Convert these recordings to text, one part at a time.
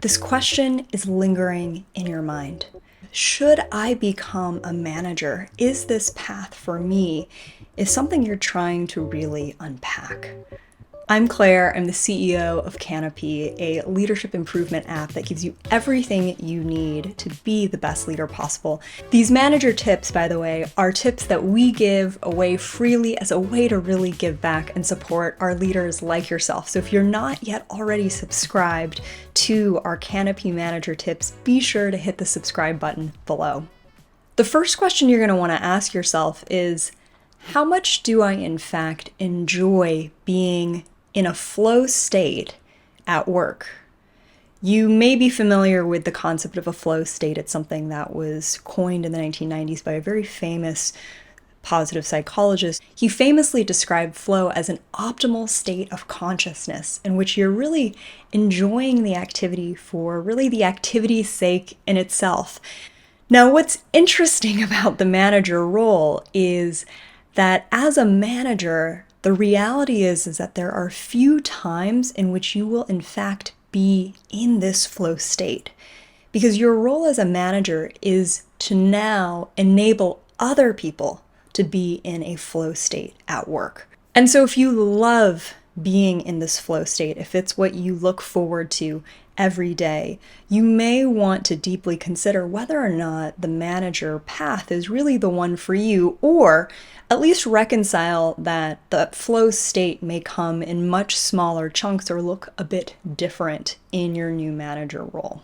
This question is lingering in your mind. Should I become a manager? Is this path for me? Is something you're trying to really unpack. I'm Claire, I'm the CEO of Canopy, a leadership improvement app that gives you everything you need to be the best leader possible. These manager tips, by the way, are tips that we give away freely as a way to really give back and support our leaders like yourself. So if you're not yet already subscribed to our Canopy Manager tips, be sure to hit the subscribe button below. The first question you're going to want to ask yourself is, how much do I in fact enjoy being in a flow state at work? You may be familiar with the concept of a flow state. It's something that was coined in the 1990s by a very famous positive psychologist. He famously described flow as an optimal state of consciousness in which you're really enjoying the activity for really the activity's sake in itself. Now, what's interesting about the manager role is that as a manager, the reality is that there are few times in which you will in fact be in this flow state, because your role as a manager is to now enable other people to be in a flow state at work. And so if you love being in this flow state, if it's what you look forward to every day, you may want to deeply consider whether or not the manager path is really the one for you, or at least reconcile that the flow state may come in much smaller chunks or look a bit different in your new manager role.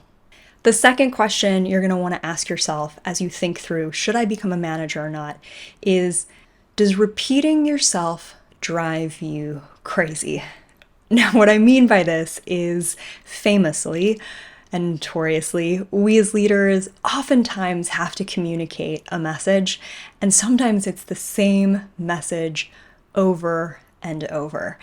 The second question you're going to want to ask yourself as you think through, should I become a manager or not, is, does repeating yourself drive you crazy? Now, what I mean by this is, famously and notoriously, we as leaders oftentimes have to communicate a message, and sometimes it's the same message over and over.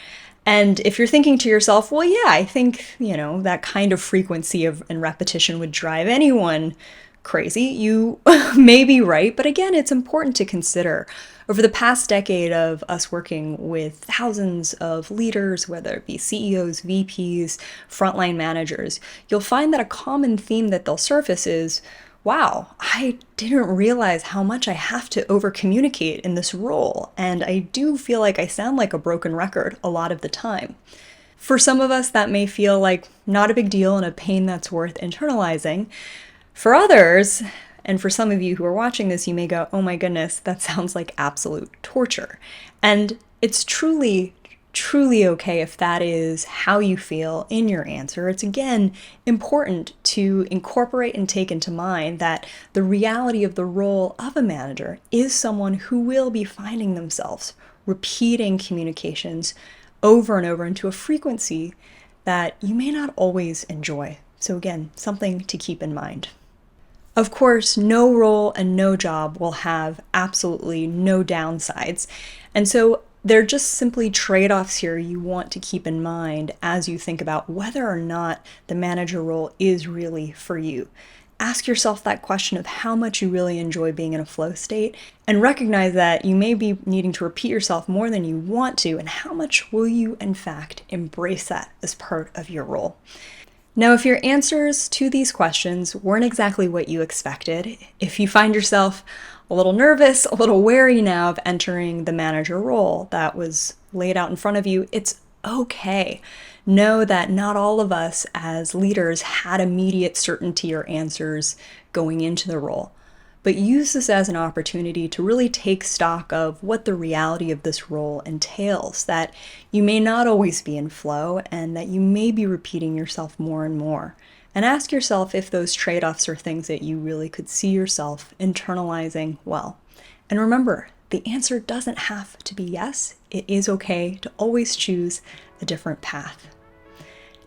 And if you're thinking to yourself, well, yeah, I think, that kind of frequency and repetition would drive anyone crazy, you may be right. But again, it's important to consider. Over the past decade of us working with thousands of leaders, whether it be CEOs, VPs, frontline managers, you'll find that a common theme that they'll surface is, wow, I didn't realize how much I have to over-communicate in this role, and I do feel like I sound like a broken record a lot of the time. For some of us, that may feel like not a big deal and a pain that's worth internalizing. For others, and for some of you who are watching this, you may go, oh my goodness, that sounds like absolute torture. And it's truly okay if that is how you feel in your answer. It's again important to incorporate and take into mind that the reality of the role of a manager is someone who will be finding themselves repeating communications over and over into a frequency that you may not always enjoy. So again, something to keep in mind. Of course, no role and no job will have absolutely no downsides. And so they're just simply trade-offs here you want to keep in mind as you think about whether or not the manager role is really for you. Ask yourself that question of how much you really enjoy being in a flow state, and recognize that you may be needing to repeat yourself more than you want to, and how much will you in fact embrace that as part of your role. Now, if your answers to these questions weren't exactly what you expected, if you find yourself a little nervous, a little wary now of entering the manager role that was laid out in front of you, it's okay. Know that not all of us as leaders had immediate certainty or answers going into the role. But use this as an opportunity to really take stock of what the reality of this role entails, that you may not always be in flow and that you may be repeating yourself more and more. And ask yourself if those trade-offs are things that you really could see yourself internalizing well. And remember, the answer doesn't have to be yes. It is okay to always choose a different path.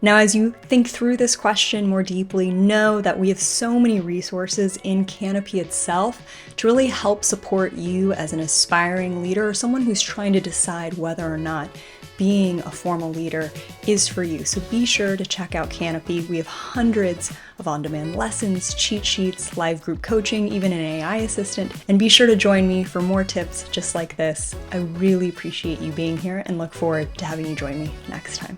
Now, as you think through this question more deeply, know that we have so many resources in Canopy itself to really help support you as an aspiring leader or someone who's trying to decide whether or not being a formal leader is for you. So be sure to check out Canopy. We have hundreds of on-demand lessons, cheat sheets, live group coaching, even an AI assistant. And be sure to join me for more tips just like this. I really appreciate you being here and look forward to having you join me next time.